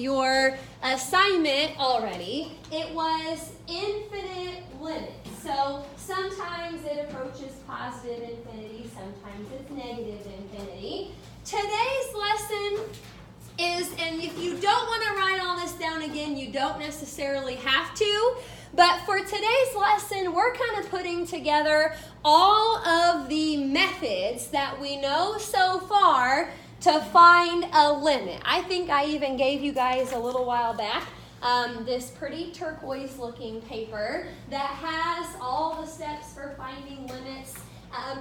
your assignment already. It was infinite limits. So sometimes it approaches positive infinity, sometimes it's negative infinity. Today's lesson is, and if you don't want to write all this down again, you don't necessarily have to, but for today's lesson, we're kind of putting together all of the methods that we know so far to find a limit. I think I even gave you guys a little while back this pretty turquoise looking paper that has all the steps for finding limits.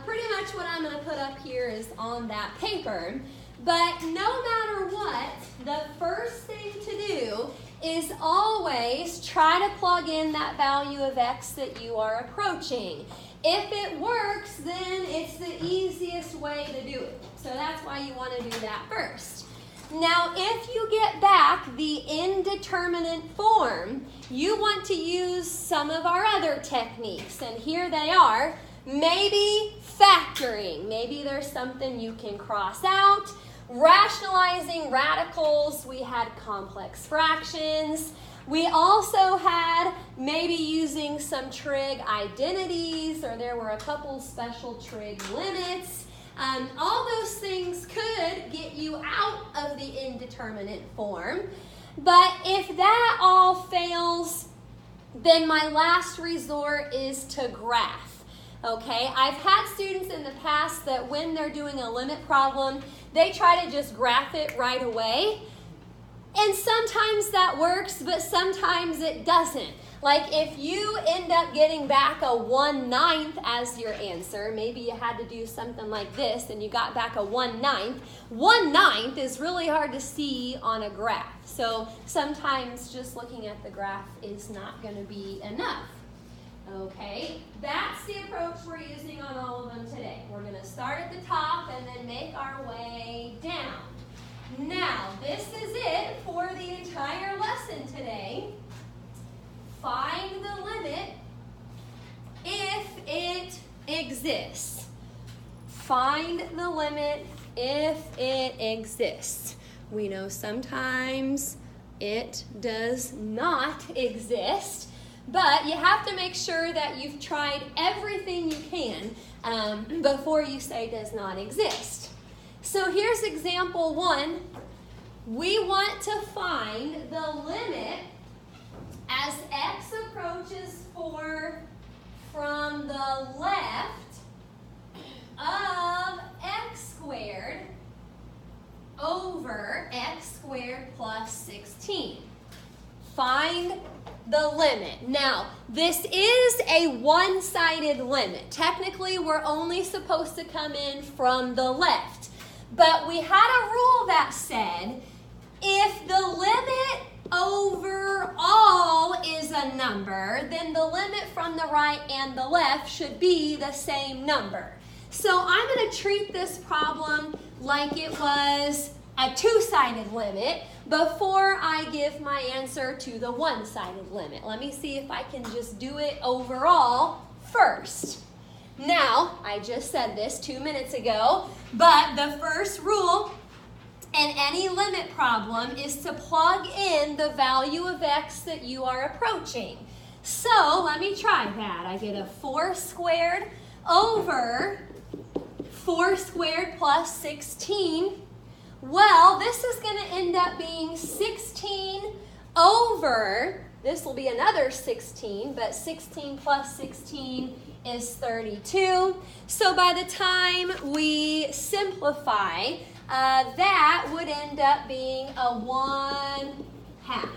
Pretty much what I'm going to put up here is on that paper. But no matter what, the first thing to do is always try to plug in that value of x that you are approaching. If it works, then it's the easiest way to do it. So that's why you want to do that first. Now, if you get back the indeterminate form, you want to use some of our other techniques. And here they are. Maybe factoring. Maybe there's something you can cross out. Rationalizing radicals. We had complex fractions. We also had maybe using some trig identities, or there were a couple special trig limits. All those things could get you out of the indeterminate form. But if that all fails, then my last resort is to graph. Okay, I've had students in the past that when they're doing a limit problem, they try to just graph it right away. And sometimes that works, but sometimes it doesn't. Like if you end up getting back a 1/9 as your answer, maybe you had to do something like this and you got back a 1/9. 1/9 is really hard to see on a graph. So sometimes just looking at the graph is not going to be enough. Okay, that's the approach we're using on all of them today. We're going to start at the top and then make our way down. Now, this is it for the entire lesson today. Find the limit if it exists. Find the limit if it exists. We know sometimes it does not exist, but you have to make sure that you've tried everything you can before you say does not exist. So here's example 1. We want to find the limit as x approaches 4 from the left of x squared over x squared plus 16. Find the limit. Now, this is a one-sided limit. Technically, we're only supposed to come in from the left. But we had a rule that said if the limit overall is a number, then the limit from the right and the left should be the same number. So I'm going to treat this problem like it was a two-sided limit before I give my answer to the one-sided limit. Let me see if I can just do it overall first. Now, I just said this 2 minutes ago, but the first rule in any limit problem is to plug in the value of x that you are approaching. So, let me try that. I get a 4 squared over 4 squared plus 16. Well, this is going to end up being 16 over, this will be another 16, but 16 plus 16 is 32. So by the time we simplify, that would end up being a 1/2.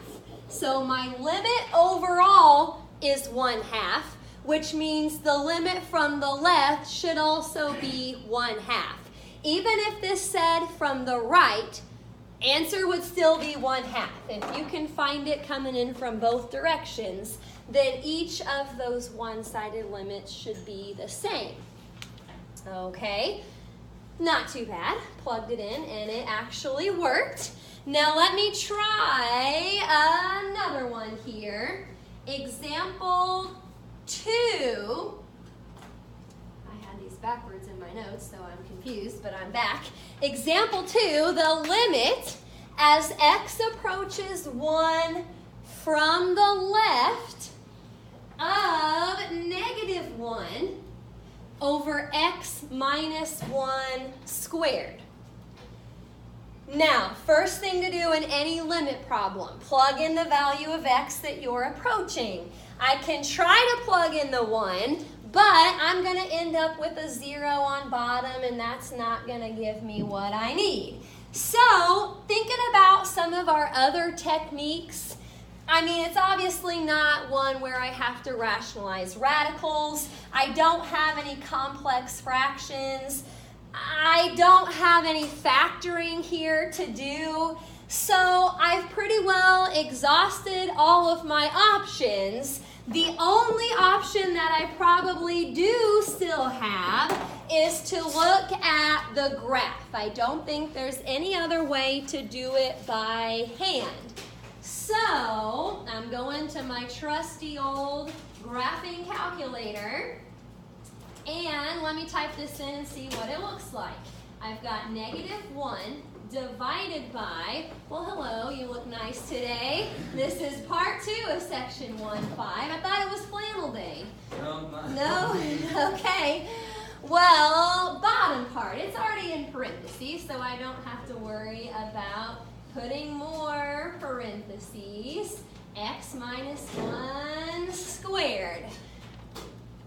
So my limit overall is 1/2, which means the limit from the left should also be 1/2. Even if this said from the right, answer would still be 1/2. If you can find it coming in from both directions, then each of those one-sided limits should be the same. Okay, not too bad. Plugged it in and it actually worked. Now let me try another one here. Example 2. I had these backwards in my notes, so I'm confused, but I'm back. Example 2, the limit as x approaches 1 from the left of negative 1 over x minus 1 squared. Now, first thing to do in any limit problem, plug in the value of x that you're approaching. I can try to plug in the 1, but I'm going to end up with a 0 on bottom, and that's not going to give me what I need. So, thinking about some of our other techniques, I mean, it's obviously not one where I have to rationalize radicals. I don't have any complex fractions. I don't have any factoring here to do. So I've pretty well exhausted all of my options. The only option that I probably do still have is to look at the graph. I don't think there's any other way to do it by hand. So I'm going to my trusty old graphing calculator, and let me type this in and see what it looks like. I've got negative 1 divided by, well, hello, you look nice today. This is part 2 of section 1.5. I thought it was flannel day. No? Okay. Well, bottom part, it's already in parentheses, so I don't have to worry about putting more parentheses. X minus 1 squared.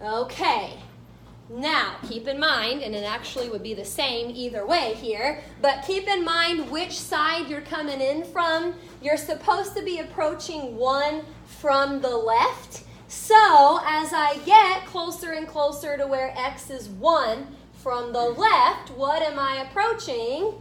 Okay. Now, keep in mind, and it actually would be the same either way here, but keep in mind which side you're coming in from. You're supposed to be approaching 1 from the left. So, as I get closer and closer to where x is 1 from the left, what am I approaching?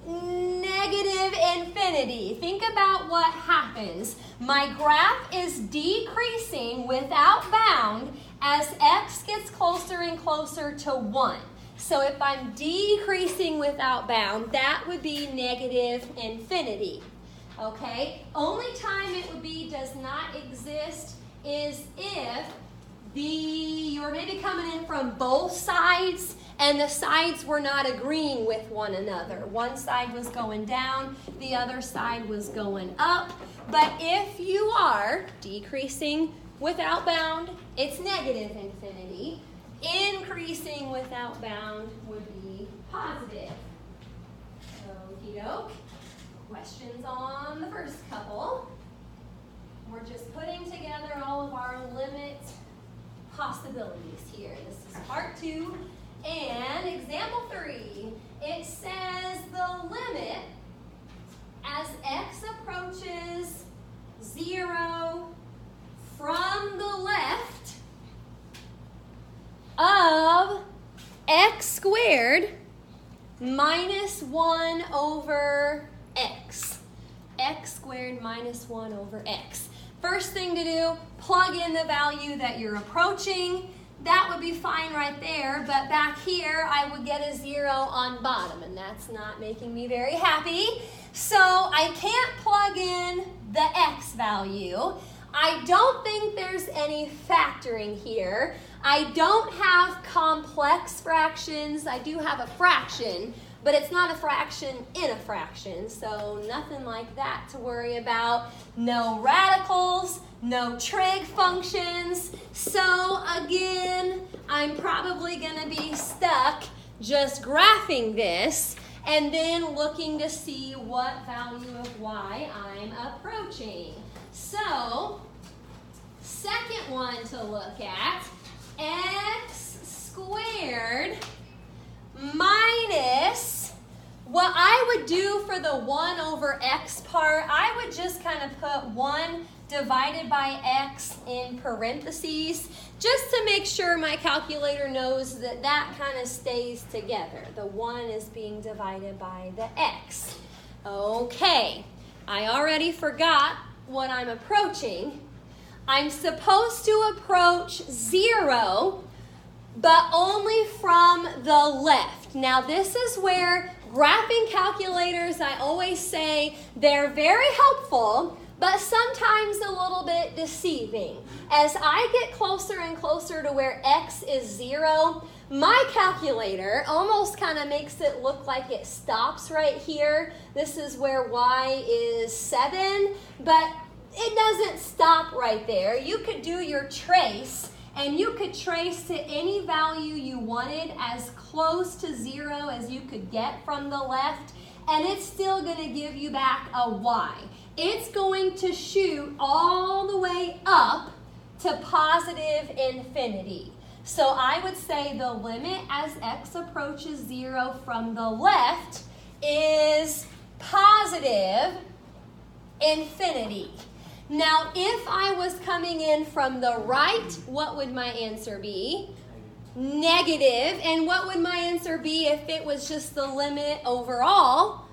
Negative infinity. Think about what happens. My graph is decreasing without bound as x gets closer and closer to 1. So if I'm decreasing without bound, that would be negative infinity. Okay? Only time it would be does not exist is if you're maybe coming in from both sides and the sides were not agreeing with one another. One side was going down, the other side was going up. But if you are decreasing without bound, it's negative infinity. Increasing without bound would be positive. Okie doke. Questions on the first couple? We're just putting together all of our limit possibilities here. This is part 2. And example 3, it says the limit as x approaches 0 from the left of x squared minus 1 over x. X squared minus 1 over x. First thing to do, plug in the value that you're approaching. That would be fine right there, but back here I would get a 0 on bottom, and that's not making me very happy. So I can't plug in the x value. I don't think there's any factoring here. I don't have complex fractions. I do have a fraction, but it's not a fraction in a fraction, so nothing like that to worry about. No radicals, no trig functions. So again, I'm probably going to be stuck just graphing this and then looking to see what value of y I'm approaching. So, second one to look at, x squared minus, what I would do for the 1 over x part, I would just kind of put 1 divided by x in parentheses, just to make sure my calculator knows that that kind of stays together. The 1 is being divided by the x. Okay, I already forgot what I'm approaching. I'm supposed to approach 0, but only from the left. Now this is where graphing calculators, I always say, they're very helpful, but sometimes a little bit deceiving. As I get closer and closer to where x is 0, my calculator almost kind of makes it look like it stops right here. This is where y is 7, but it doesn't stop right there. You could do your trace, and you could trace to any value you wanted as close to 0 as you could get from the left, and it's still going to give you back a y. It's going to shoot all the way up to positive infinity. So I would say the limit as x approaches 0 from the left is positive infinity. Now, if I was coming in from the right, what would my answer be? Negative. And what would my answer be if it was just the limit overall?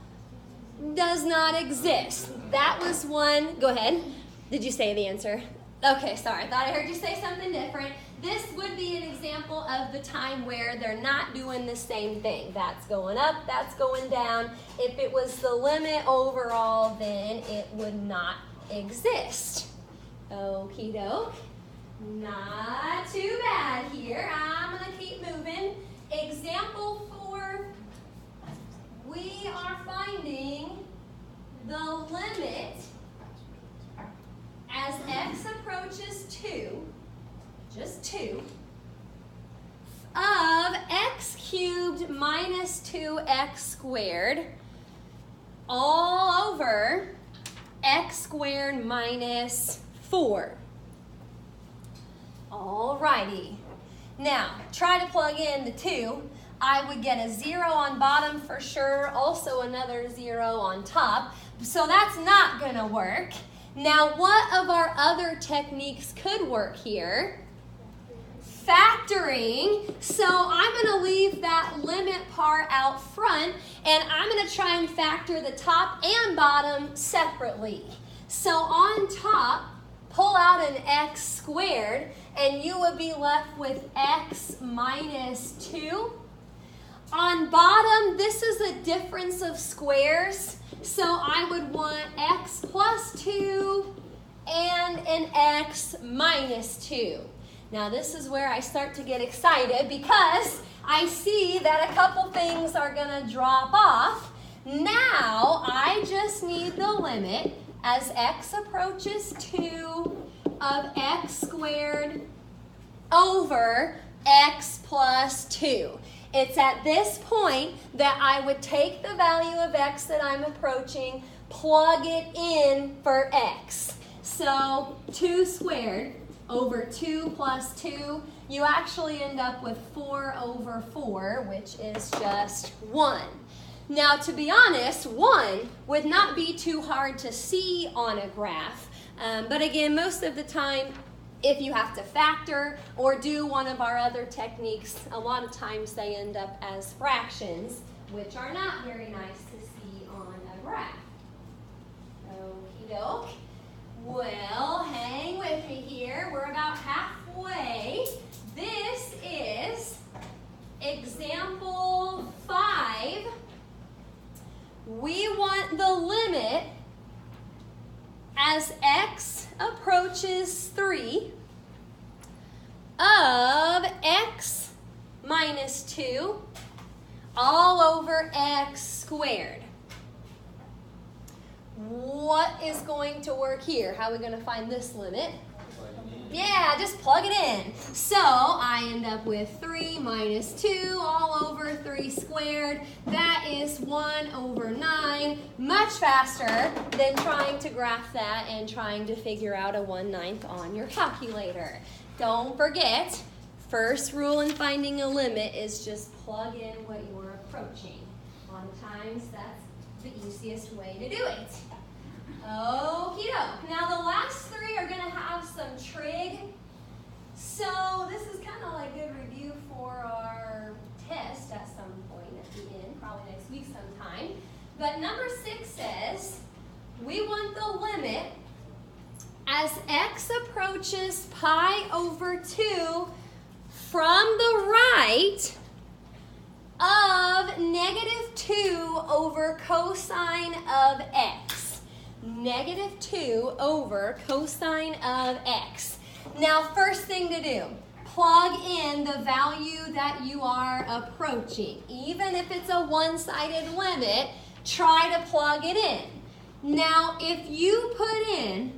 Does not exist. That was one. Go ahead. Did you say the answer? Okay, sorry. I thought I heard you say something different. This would be an example of the time where they're not doing the same thing. That's going up, that's going down. If it was the limit overall, then it would not exist. Okie doke. Not too bad here. I'm going to keep moving. Example 4, we are finding the limit as x approaches 2, just 2, of x cubed minus 2x squared all over x squared minus 4. Alrighty. Now, try to plug in the 2. I would get a 0 on bottom for sure, also another 0 on top. So that's not going to work. Now, what of our other techniques could work here? Factoring. So I'm going to leave that limit part out front, and I'm going to try and factor the top and bottom separately. So on top, pull out an x squared, and you would be left with x minus 2. On bottom, this is a difference of squares, so I would want x plus 2 and an x minus 2. Now this is where I start to get excited because I see that a couple things are going to drop off. Now I just need the limit as x approaches 2 of x squared over x plus 2. It's at this point that I would take the value of x that I'm approaching, plug it in for x. So 2 squared over 2 plus 2, you actually end up with 4 over 4, which is just 1. Now, to be honest, 1 would not be too hard to see on a graph. But again, most of the time, if you have to factor or do one of our other techniques, a lot of times they end up as fractions, which are not very nice to see on a graph. Okie doke. Well, hang with me here. We're about halfway. This is example 5. We want the limit as x approaches 3 of x minus 2 all over x squared. What is going to work here? How are we going to find this limit? Yeah, just plug it in. So I end up with 3 minus 2 all over 3 squared. That is 1 over 9. Much faster than trying to graph that and trying to figure out a 1/9 on your calculator. Don't forget, first rule in finding a limit is just plug in what you're approaching. A lot of times that's the easiest way to do it. Okie doke. Now the last 3 are going to have some trig. So this is kind of like good review for our test at some point at the end, probably next week sometime. But number 6 says we want the limit as x approaches pi over 2 from the right of -2 over cosine of x. negative 2 over cosine of x. Now, first thing to do, plug in the value that you are approaching. Even if it's a one-sided limit, try to plug it in. Now, if you put in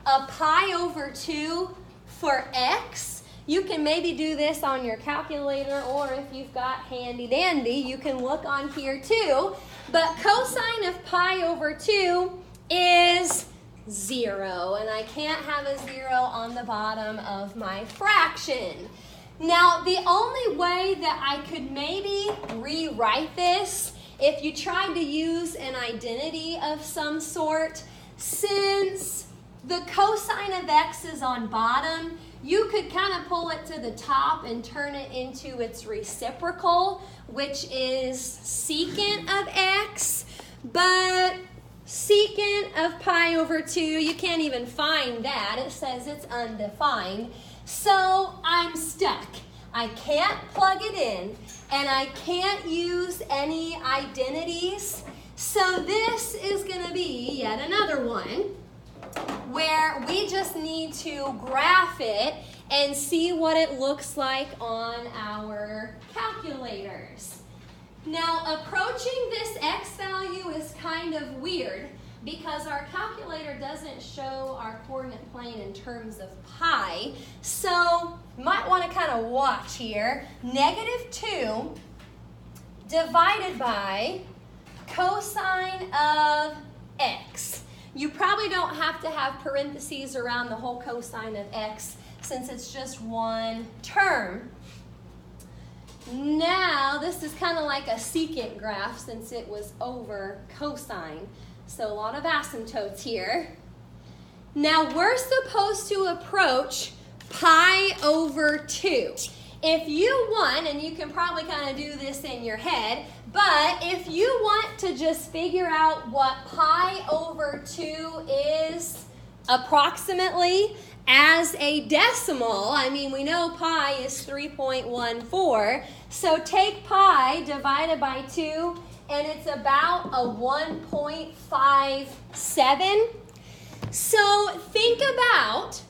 a pi over 2 for x, you can maybe do this on your calculator, or if you've got handy dandy, you can look on here too. But cosine of pi over 2 is 0, and I can't have a 0 on the bottom of my fraction. Now, the only way that I could maybe rewrite this, if you tried to use an identity of some sort, since the cosine of x is on bottom, you could kind of pull it to the top and turn it into its reciprocal, which is secant of x, but secant of pi over 2, you can't even find that. It says it's undefined. So I'm stuck. I can't plug it in, and I can't use any identities. So this is going to be yet another one where we just need to graph it and see what it looks like on our calculators. Now, approaching this x value is kind of weird because our calculator doesn't show our coordinate plane in terms of pi. So, you might want to kind of watch here. Negative 2 divided by cosine of x. You probably don't have to have parentheses around the whole cosine of x since it's just one term. Now, this is kind of like a secant graph since it was over cosine. So a lot of asymptotes here. Now, we're supposed to approach pi over 2. If you want, and you can probably kind of do this in your head, but if you want to just figure out what pi over 2 is approximately as a decimal, I mean, we know pi is 3.14, so take pi divided by 2, and it's about a 1.57. So think about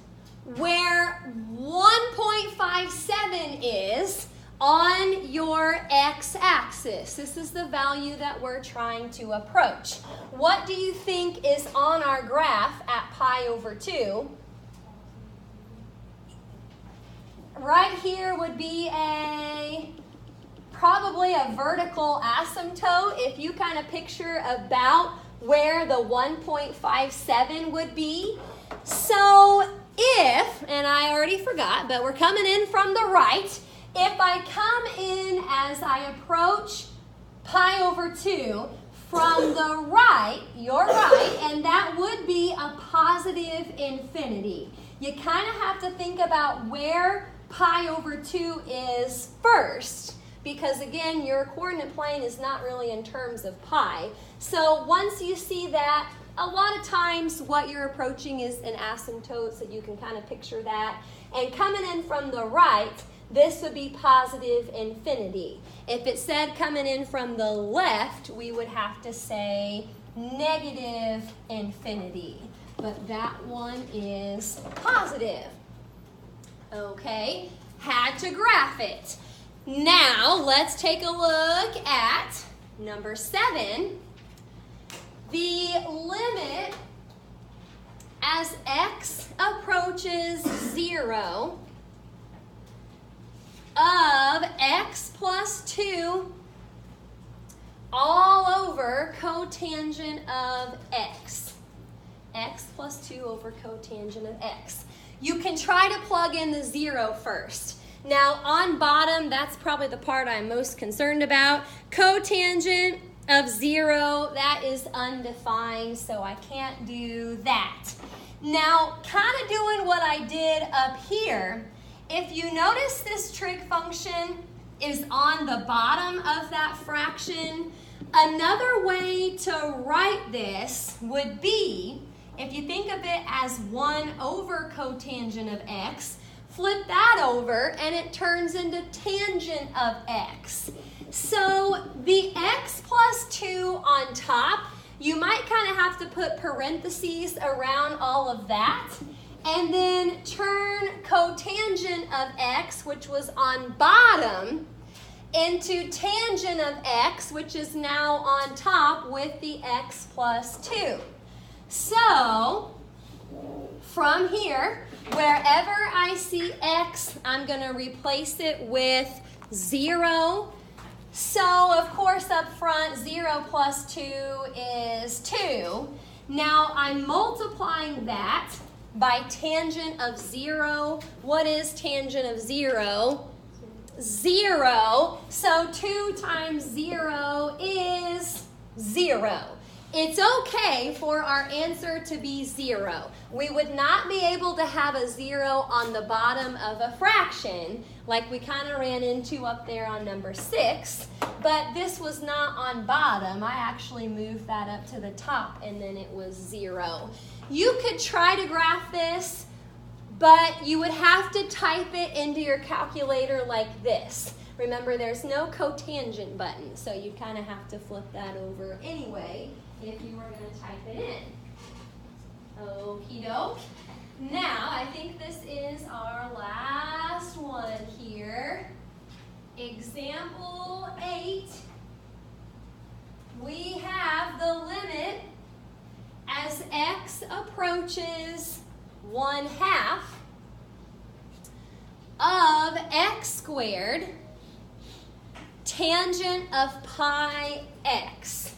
where 1.57 is on your x-axis. This is the value that we're trying to approach. What do you think is on our graph at pi over 2? Right here would be probably a vertical asymptote. If you kind of picture about where the 1.57 would be. So if, and I already forgot, but we're coming in from the right, if I come in as I approach pi over 2 from the right, you're right, and that would be a positive infinity. You kind of have to think about where pi over 2 is first, because again, your coordinate plane is not really in terms of pi. So once you see that, a lot of times what you're approaching is an asymptote, so you can kind of picture that. And coming in from the right, this would be positive infinity. If it said coming in from the left, we would have to say negative infinity. But that one is positive. Okay, had to graph it. Now, let's take a look at number 7. The limit as x approaches 0 of x plus 2 all over cotangent of x. X plus 2 over cotangent of x. You can try to plug in the 0 first. Now, on bottom, that's probably the part I'm most concerned about. Cotangent of 0, that is undefined, so I can't do that. Now, kind of doing what I did up here, if you notice this trig function is on the bottom of that fraction, another way to write this would be, if you think of it as 1 over cotangent of x, flip that over and it turns into tangent of x. So the x plus 2 on top, you might kind of have to put parentheses around all of that, and then turn cotangent of x, which was on bottom, into tangent of x, which is now on top with the x plus 2. So, from here, wherever I see x, I'm going to replace it with 0. So, of course, up front, 0 plus 2 is 2. Now, I'm multiplying that by tangent of 0. What is tangent of 0? 0. So 2 times 0 is 0. It's okay for our answer to be 0. We would not be able to have a 0 on the bottom of a fraction like we kind of ran into up there on number 6, but this was not on bottom. I actually moved that up to the top and then it was 0. You could try to graph this, but you would have to type it into your calculator like this. Remember, there's no cotangent button, so you kind of have to flip that over anyway if you were going to type it in. Okie doke. Now, I think this is our last one here. Example 8. We have the limit as x approaches 1/2 of x squared tangent of pi x.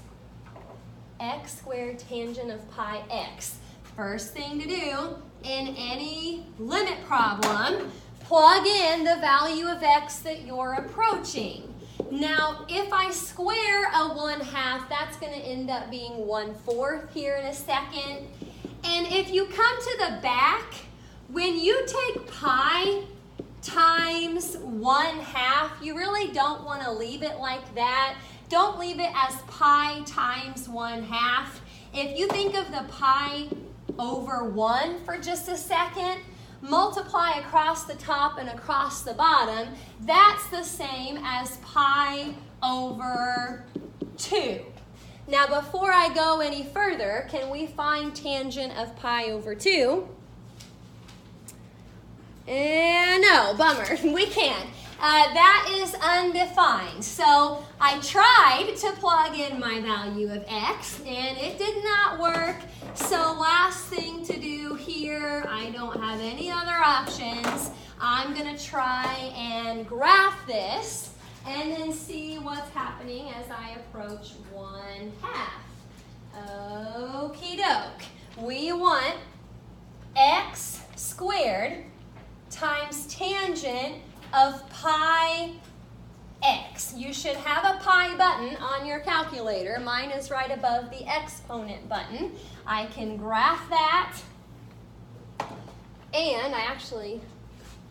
X squared tangent of pi x. First thing to do in any limit problem, plug in the value of x that you're approaching. Now, if I square a 1/2, that's going to end up being 1/4 here in a second. And if you come to the back, when you take pi times 1/2, you really don't want to leave it like that. Don't leave it as pi times 1/2. If you think of the pi over 1 for just a second, multiply across the top and across the bottom, that's the same as pi over 2. Now, before I go any further, can we find tangent of pi over 2? No, bummer, we can't. That is undefined. So I tried to plug in my value of x, and it did not work. So last thing to do here, I don't have any other options. I'm going to try and graph this and then see what's happening as I approach 1/2. Okie doke. We want x squared times tangent of pi x. You should have a pi button on your calculator. Mine is right above the exponent button. I can graph that. And I actually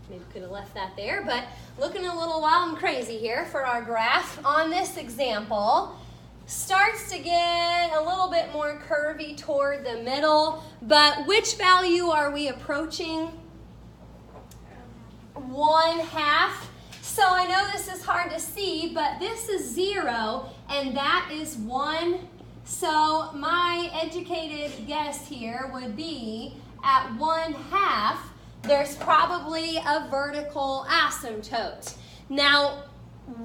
maybe could have left that there, but looking a little wild and crazy here for our graph on this example. Starts to get a little bit more curvy toward the middle, but which value are we approaching? 1/2. So I know this is hard to see, but this is 0 and that is 1. So my educated guess here would be at 1/2, there's probably a vertical asymptote. Now,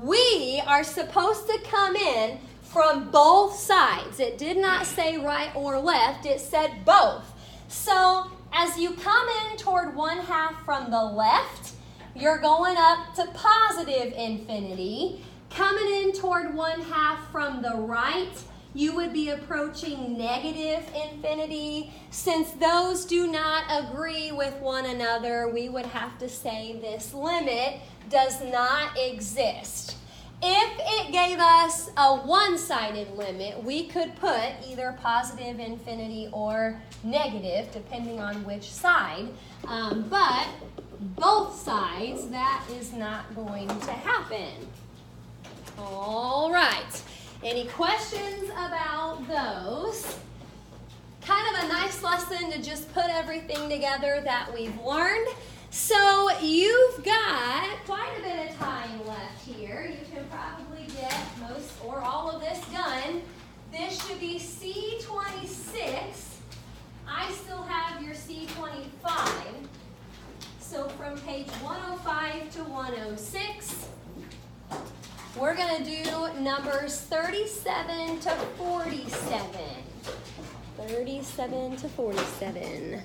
we are supposed to come in from both sides. It did not say right or left, it said both. So as you come in toward 1/2 from the left, you're going up to positive infinity. Coming in toward 1/2 from the right, you would be approaching negative infinity. Since those do not agree with one another, we would have to say this limit does not exist. If it gave us a one-sided limit, we could put either positive infinity or negative, depending on which side. But both sides, that is not going to happen. All right. Any questions about those? Kind of a nice lesson to just put everything together that we've learned. So you've got quite a bit of time left here. You can probably get most or all of this done This should be C26. I still have your C25. So from page 105 to 106, we're going to do numbers 37 to 47. 37 to 47.